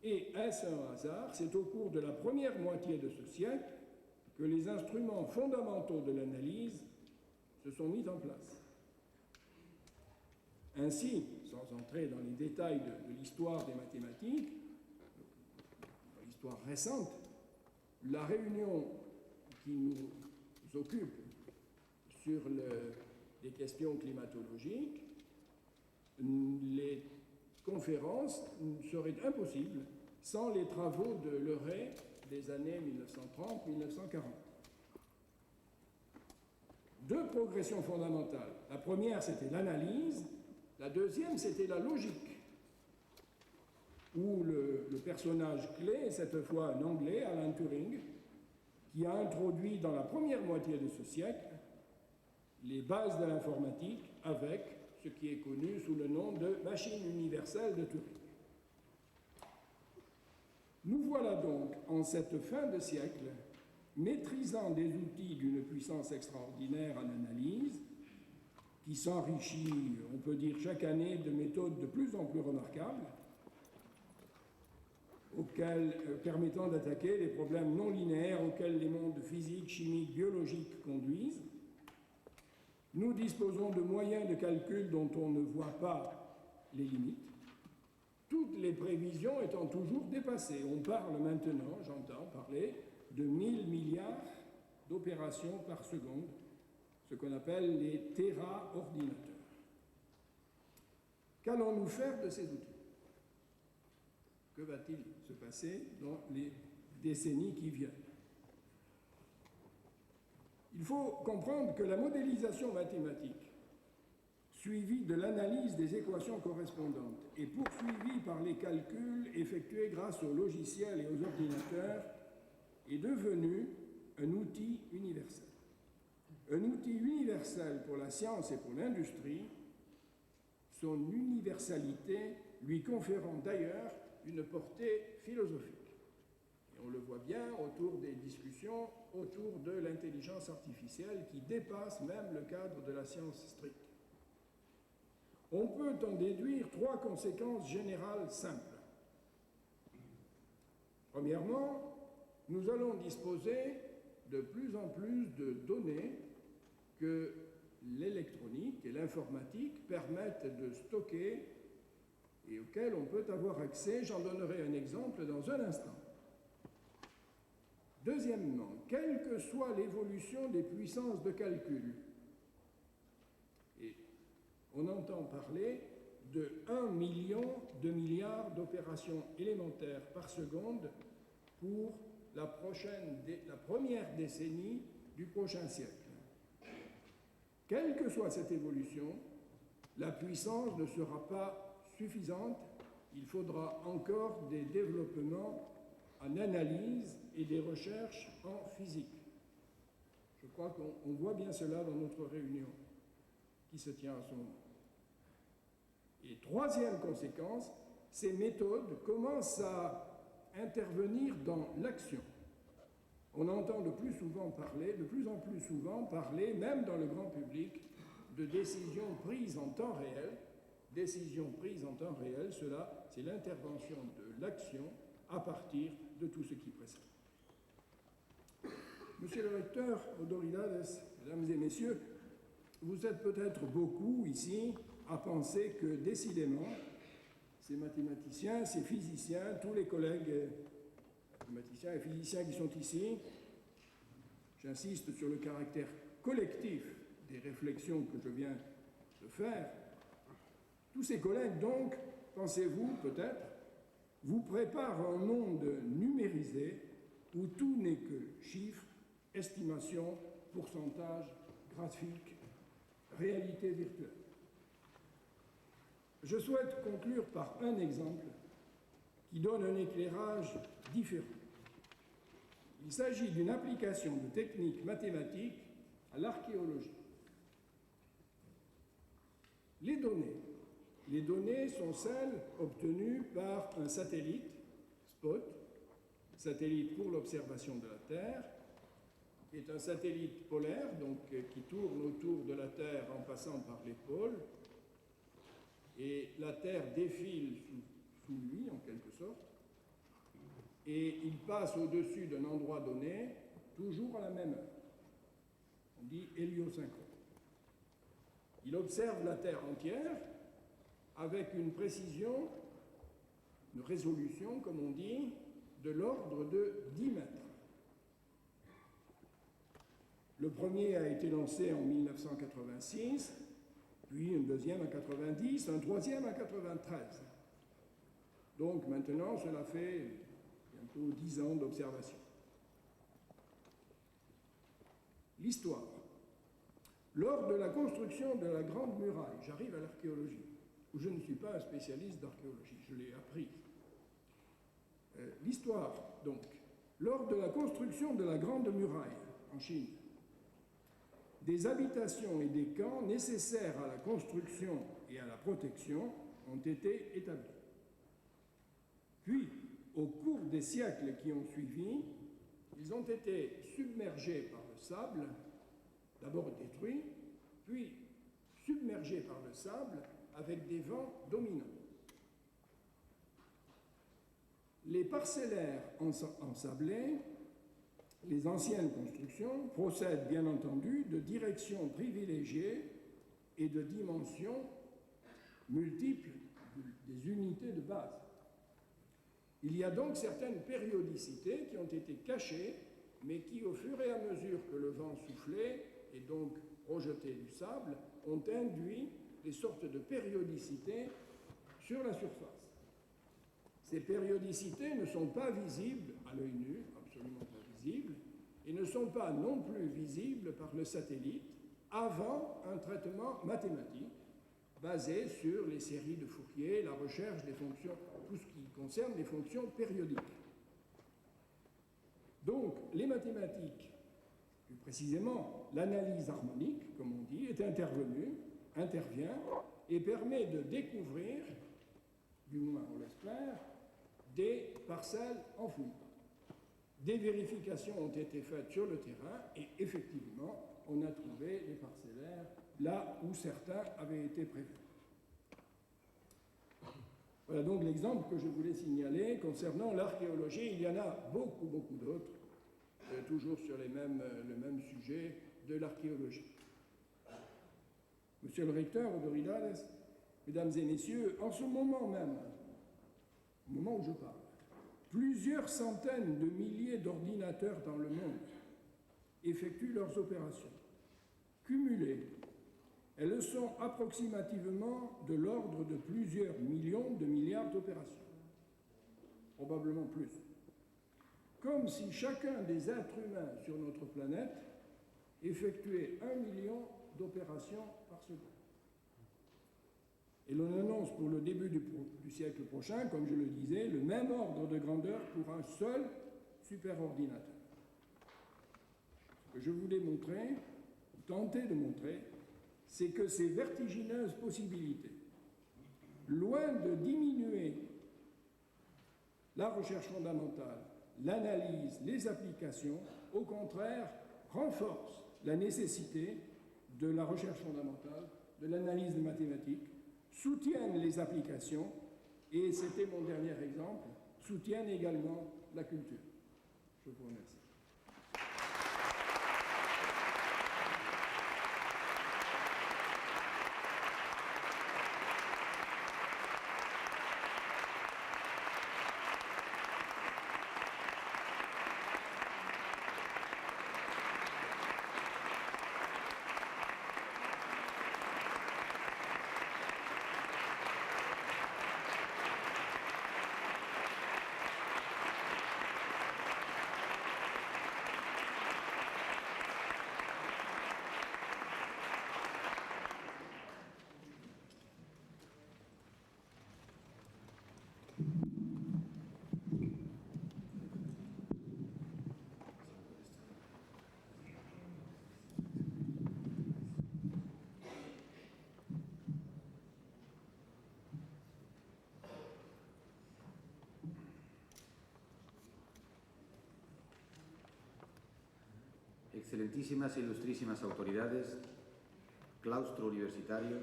Et est-ce un hasard? C'est au cours de la première moitié de ce siècle que les instruments fondamentaux de l'analyse se sont mis en place. Ainsi, sans entrer dans les détails de l'histoire des mathématiques, dans l'histoire récente, la réunion qui nous occupe sur les questions climatologiques, les conférences seraient impossibles sans les travaux de Leray des années 1930-1940. Deux progressions fondamentales. La première, c'était l'analyse. La deuxième, c'était la logique, où le personnage clé est cette fois un Anglais, Alan Turing, qui a introduit dans la première moitié de ce siècle les bases de l'informatique avec ce qui est connu sous le nom de machine universelle de Turing. Nous voilà donc, en cette fin de siècle, maîtrisant des outils d'une puissance extraordinaire en analyse, qui s'enrichit, on peut dire, chaque année de méthodes de plus en plus remarquables, permettant d'attaquer les problèmes non linéaires auxquels les mondes physiques, chimiques, biologiques conduisent. Nous disposons de moyens de calcul dont on ne voit pas les limites, toutes les prévisions étant toujours dépassées. On parle maintenant, j'entends parler, de 1000 milliards d'opérations par seconde, ce qu'on appelle les téraordinateurs. Qu'allons-nous faire de ces outils? Que va-t-il se passer dans les décennies qui viennent? Il faut comprendre que la modélisation mathématique, suivie de l'analyse des équations correspondantes et poursuivie par les calculs effectués grâce aux logiciels et aux ordinateurs, est devenue un outil universel. Un outil universel pour la science et pour l'industrie, son universalité lui conférant d'ailleurs une portée philosophique. Et on le voit bien autour des discussions autour de l'intelligence artificielle qui dépasse même le cadre de la science stricte. On peut en déduire trois conséquences générales simples. Premièrement, nous allons disposer de plus en plus de données que l'électronique et l'informatique permettent de stocker et auxquelles on peut avoir accès. J'en donnerai un exemple dans un instant. Deuxièmement, quelle que soit l'évolution des puissances de calcul, et on entend parler de 1 million de milliards d'opérations élémentaires par seconde pour la première décennie du prochain siècle. Quelle que soit cette évolution, la puissance ne sera pas suffisante. Il faudra encore des développements en analyse et des recherches en physique. Je crois qu'on voit bien cela dans notre réunion qui se tient en ce moment. Et troisième conséquence, ces méthodes commencent à intervenir dans l'action. On entend de plus en plus souvent parler, même dans le grand public, de décisions prises en temps réel. Décisions prises en temps réel, cela, c'est l'intervention de l'action à partir de tout ce qui précède. Monsieur le recteur Odoridades, mesdames et messieurs, vous êtes peut-être beaucoup ici à penser que décidément, ces mathématiciens, ces physiciens, tous les collègues mathématiciens et physiciens qui sont ici, j'insiste sur le caractère collectif des réflexions que je viens de faire, tous ces collègues donc, pensez-vous peut-être, vous préparent un monde numérisé où tout n'est que chiffres, estimations, pourcentages, graphiques, réalité virtuelle. Je souhaite conclure par un exemple qui donne un éclairage différent. Il s'agit d'une application de techniques mathématiques à l'archéologie. Les données sont celles obtenues par un satellite, SPOT, satellite pour l'observation de la Terre, qui est un satellite polaire, donc qui tourne autour de la Terre en passant par les pôles, et la Terre défile sous lui, en quelque sorte, et il passe au-dessus d'un endroit donné, toujours à la même heure. On dit héliosynchrone. Il observe la Terre entière avec une précision, une résolution, comme on dit, de l'ordre de 10 mètres. Le premier a été lancé en 1986, puis un deuxième en 90, un troisième en 93. Donc maintenant, cela fait bientôt 10 ans d'observation. L'histoire. Lors de la construction de la Grande Muraille, j'arrive à l'archéologie, où je ne suis pas un spécialiste d'archéologie, je l'ai appris. L'histoire, donc. Lors de la construction de la Grande Muraille, en Chine, des habitations et des camps nécessaires à la construction et à la protection ont été établis. Puis, au cours des siècles qui ont suivi, ils ont été submergés par le sable, d'abord détruits, puis submergés par le sable avec des vents dominants. Les parcellaires ensablés, les anciennes constructions, procèdent bien entendu de directions privilégiées et de dimensions multiples des unités de base. Il y a donc certaines périodicités qui ont été cachées, mais qui, au fur et à mesure que le vent soufflait et donc projetait du sable, ont induit des sortes de périodicités sur la surface. Ces périodicités ne sont pas visibles à l'œil nu, absolument pas visibles, et ne sont pas non plus visibles par le satellite avant un traitement mathématique basé sur les séries de Fourier, la recherche des fonctions, tout ce qui concerne les fonctions périodiques. Donc, les mathématiques, plus précisément l'analyse harmonique, comme on dit, intervient et permet de découvrir, du moins on l'espère, des parcelles enfouies. Des vérifications ont été faites sur le terrain et effectivement, on a trouvé les parcellaires là où certains avaient été prévus. Voilà donc l'exemple que je voulais signaler concernant l'archéologie. Il y en a beaucoup d'autres, toujours sur le même sujet de l'archéologie. Monsieur le recteur Odoridades, mesdames et messieurs, en ce moment même, au moment où je parle, plusieurs centaines de milliers d'ordinateurs dans le monde effectuent leurs opérations. Cumulées, elles sont approximativement de l'ordre de plusieurs millions de milliards d'opérations. Probablement plus. Comme si chacun des êtres humains sur notre planète effectuait 1 million d'opérations par seconde. Et l'on annonce pour le début du siècle prochain, comme je le disais, le même ordre de grandeur pour un seul superordinateur. Ce que je voulais montrer, ou tenter de montrer, c'est que ces vertigineuses possibilités, loin de diminuer la recherche fondamentale, l'analyse, les applications, au contraire, renforcent la nécessité de la recherche fondamentale, de l'analyse des mathématiques, soutiennent les applications et, c'était mon dernier exemple, soutiennent également la culture. Je vous remercie. Excelentísimas e ilustrísimas autoridades, claustro universitario,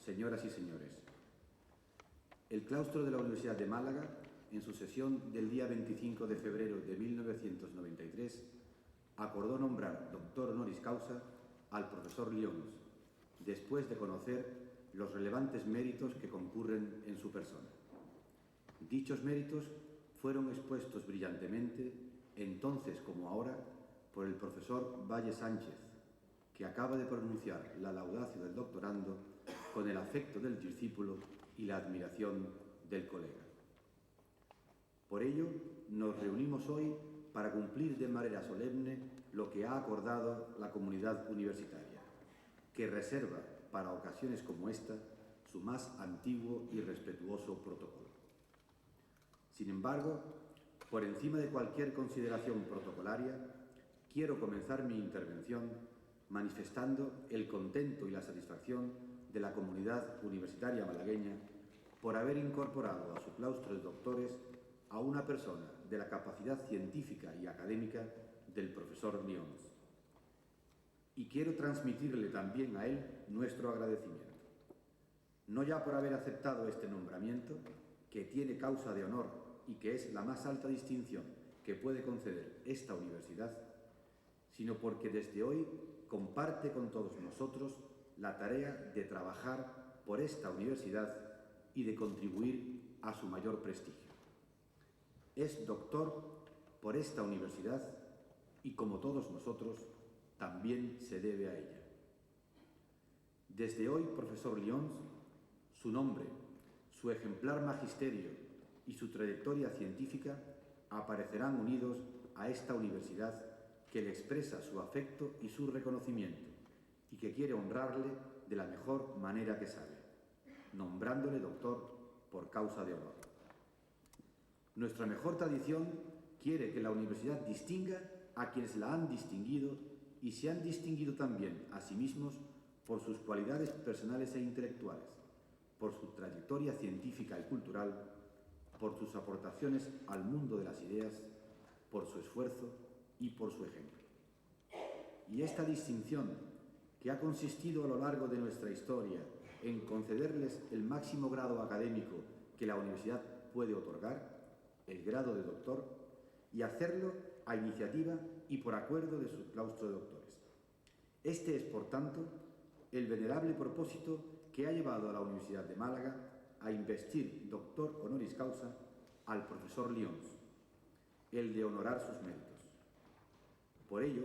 señoras y señores. El claustro de la Universidad de Málaga, en su sesión del día 25 de febrero de 1993, acordó nombrar doctor honoris causa al profesor Lions, después de conocer los relevantes méritos que concurren en su persona. Dichos méritos fueron expuestos brillantemente, entonces como ahora, por el profesor Valle Sánchez, que acaba de pronunciar la laudatio del doctorando con el afecto del discípulo y la admiración del colega. Por ello, nos reunimos hoy para cumplir de manera solemne lo que ha acordado la comunidad universitaria, que reserva para ocasiones como esta su más antiguo y respetuoso protocolo. Sin embargo, por encima de cualquier consideración protocolaria, quiero comenzar mi intervención manifestando el contento y la satisfacción de la comunidad universitaria malagueña por haber incorporado a su claustro de doctores a una persona de la capacidad científica y académica del profesor Lions. Y quiero transmitirle también a él nuestro agradecimiento, no ya por haber aceptado este nombramiento, que tiene causa de honor y que es la más alta distinción que puede conceder esta universidad, sino porque desde hoy comparte con todos nosotros la tarea de trabajar por esta universidad y de contribuir a su mayor prestigio. Es doctor por esta universidad y, como todos nosotros, también se debe a ella. Desde hoy, profesor Lions, su nombre, su ejemplar magisterio y su trayectoria científica aparecerán unidos a esta universidad que le expresa su afecto y su reconocimiento y que quiere honrarle de la mejor manera que sabe, nombrándole doctor por causa de honor. Nuestra mejor tradición quiere que la universidad distinga a quienes la han distinguido y se han distinguido también a sí mismos por sus cualidades personales e intelectuales, por su trayectoria científica y cultural, por sus aportaciones al mundo de las ideas, por su esfuerzo y por su ejemplo. Y esta distinción, que ha consistido a lo largo de nuestra historia en concederles el máximo grado académico que la universidad puede otorgar, el grado de doctor, y hacerlo a iniciativa y por acuerdo de su claustro de doctores. Este es, por tanto, el venerable propósito que ha llevado a la Universidad de Málaga a investir doctor honoris causa al profesor Lions, el de honorar sus méritos. Por ello,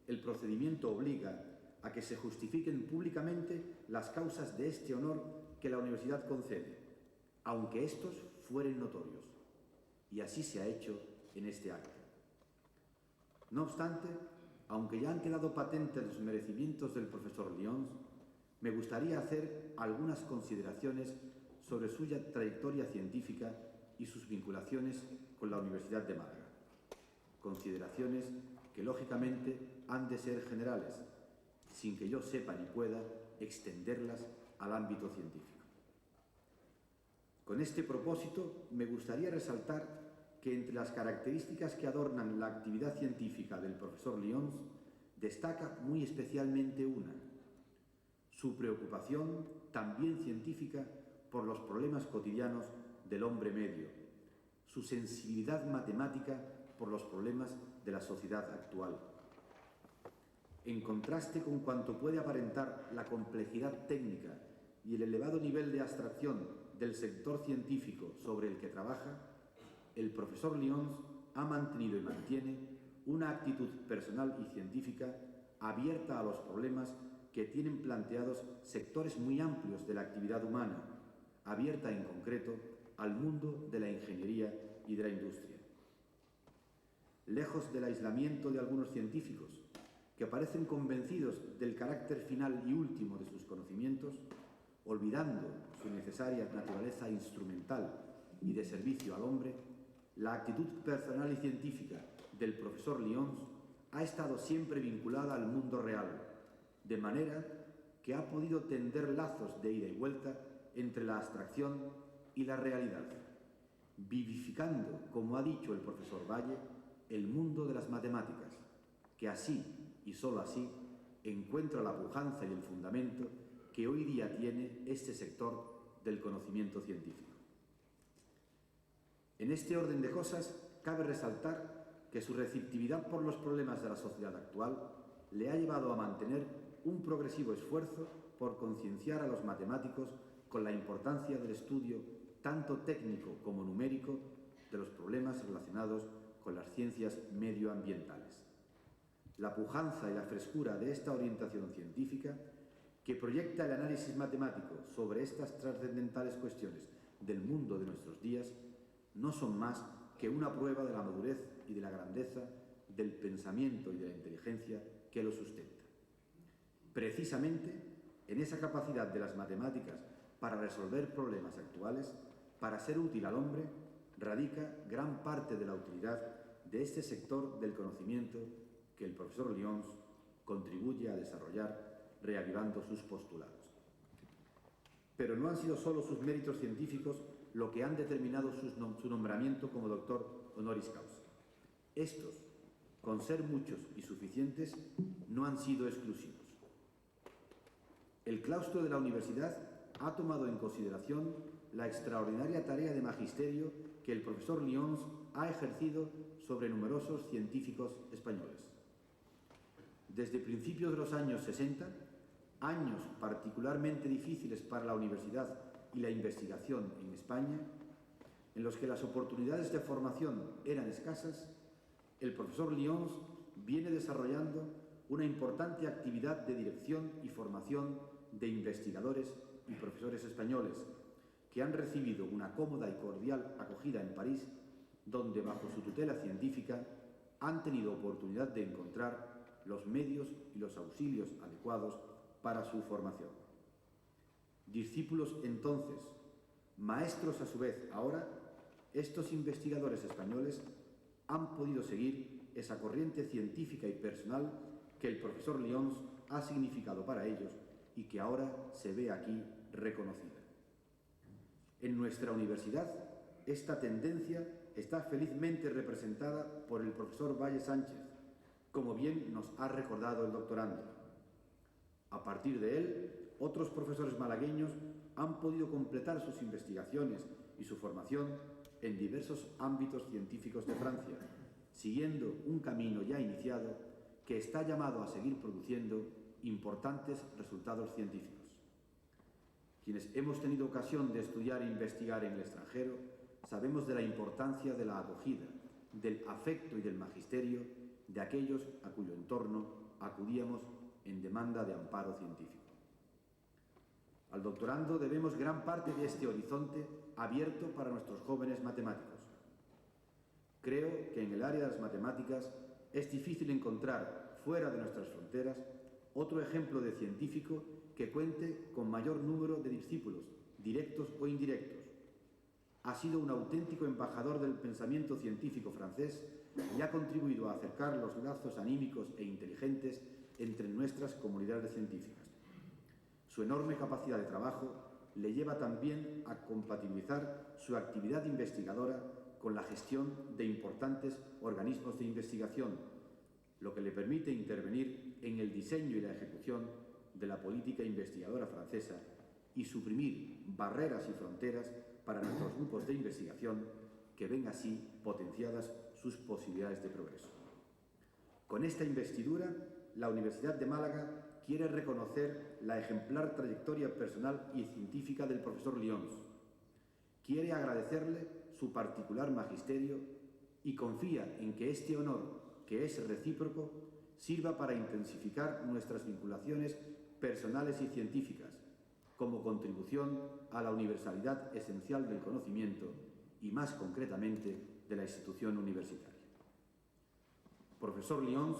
el procedimiento obliga a que se justifiquen públicamente las causas de este honor que la universidad concede, aunque estos fueren notorios, y así se ha hecho en este acto. No obstante, aunque ya han quedado patentes los merecimientos del profesor Lions, me gustaría hacer algunas consideraciones sobre su trayectoria científica y sus vinculaciones con la Universidad de Málaga. Consideraciones que, lógicamente, han de ser generales, sin que yo sepa ni pueda extenderlas al ámbito científico. Con este propósito, me gustaría resaltar que entre las características que adornan la actividad científica del profesor Lions destaca muy especialmente una: su preocupación, también científica, por los problemas cotidianos del hombre medio, su sensibilidad matemática por los problemas de la sociedad actual. En contraste con cuanto puede aparentar la complejidad técnica y el elevado nivel de abstracción del sector científico sobre el que trabaja, el profesor Lions ha mantenido y mantiene una actitud personal y científica abierta a los problemas que tienen planteados sectores muy amplios de la actividad humana, abierta en concreto al mundo de la ingeniería y de la industria. Lejos del aislamiento de algunos científicos, que parecen convencidos del carácter final y último de sus conocimientos, olvidando su necesaria naturaleza instrumental y de servicio al hombre, la actitud personal y científica del profesor Lions ha estado siempre vinculada al mundo real, de manera que ha podido tender lazos de ida y vuelta entre la abstracción y la realidad, vivificando, como ha dicho el profesor Valle, el mundo de las matemáticas, que así y sólo así encuentra la pujanza y el fundamento que hoy día tiene este sector del conocimiento científico. En este orden de cosas, cabe resaltar que su receptividad por los problemas de la sociedad actual le ha llevado a mantener un progresivo esfuerzo por concienciar a los matemáticos con la importancia del estudio tanto técnico como numérico de los problemas relacionados con las ciencias medioambientales. La pujanza y la frescura de esta orientación científica, que proyecta el análisis matemático sobre estas trascendentales cuestiones del mundo de nuestros días, no son más que una prueba de la madurez y de la grandeza del pensamiento y de la inteligencia que lo sustenta. Precisamente en esa capacidad de las matemáticas para resolver problemas actuales, para ser útil al hombre, radica gran parte de la utilidad de este sector del conocimiento que el profesor Lyons contribuye a desarrollar reavivando sus postulados. Pero no han sido solo sus méritos científicos lo que han determinado su nombramiento como doctor honoris causa. Estos, con ser muchos y suficientes, no han sido exclusivos. El claustro de la universidad ha tomado en consideración la extraordinaria tarea de magisterio que el profesor Lyons ha ejercido sobre numerosos científicos españoles. Desde principios de los años 60, años particularmente difíciles para la universidad y la investigación en España, en los que las oportunidades de formación eran escasas, el profesor Lyons viene desarrollando una importante actividad de dirección y formación de investigadores y profesores españoles que han recibido una cómoda y cordial acogida en París, donde bajo su tutela científica han tenido oportunidad de encontrar los medios y los auxilios adecuados para su formación. Discípulos entonces, maestros a su vez ahora, estos investigadores españoles han podido seguir esa corriente científica y personal que el profesor Lyons ha significado para ellos y que ahora se ve aquí reconocida. En nuestra universidad, esta tendencia está felizmente representada por el profesor Valle Sánchez, como bien nos ha recordado el doctorando. A partir de él, otros profesores malagueños han podido completar sus investigaciones y su formación en diversos ámbitos científicos de Francia, siguiendo un camino ya iniciado que está llamado a seguir produciendo importantes resultados científicos. Quienes hemos tenido ocasión de estudiar e investigar en el extranjero, sabemos de la importancia de la acogida, del afecto y del magisterio de aquellos a cuyo entorno acudíamos en demanda de amparo científico. Al doctorando debemos gran parte de este horizonte abierto para nuestros jóvenes matemáticos. Creo que en el área de las matemáticas es difícil encontrar, fuera de nuestras fronteras, otro ejemplo de científico que cuente con mayor número de discípulos, directos o indirectos. Ha sido un auténtico embajador del pensamiento científico francés y ha contribuido a acercar los lazos anímicos e inteligentes entre nuestras comunidades científicas. Su enorme capacidad de trabajo le lleva también a compatibilizar su actividad investigadora con la gestión de importantes organismos de investigación, lo que le permite intervenir en el diseño y la ejecución de la política investigadora francesa y suprimir barreras y fronteras para nuestros grupos de investigación, que ven así potenciadas sus posibilidades de progreso. Con esta investidura, la Universidad de Málaga quiere reconocer la ejemplar trayectoria personal y científica del profesor Lyons. Quiere agradecerle su particular magisterio y confía en que este honor, que es recíproco, sirva para intensificar nuestras vinculaciones personales y científicas, como contribución a la universalidad esencial del conocimiento y, más concretamente, de la institución universitaria. Profesor Lyons,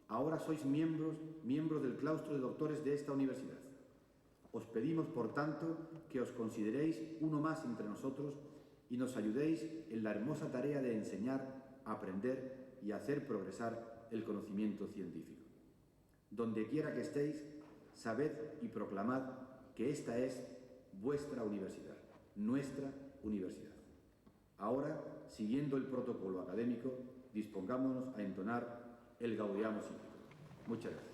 ahora sois miembros del claustro de doctores de esta universidad. Os pedimos, por tanto, que os consideréis uno más entre nosotros y nos ayudéis en la hermosa tarea de enseñar, aprender y hacer progresar el conocimiento científico. Donde quiera que estéis, sabed y proclamad que esta es vuestra universidad, nuestra universidad. Ahora, siguiendo el protocolo académico, dispongámonos a entonar el Gaudeamus Igitur. Muchas gracias.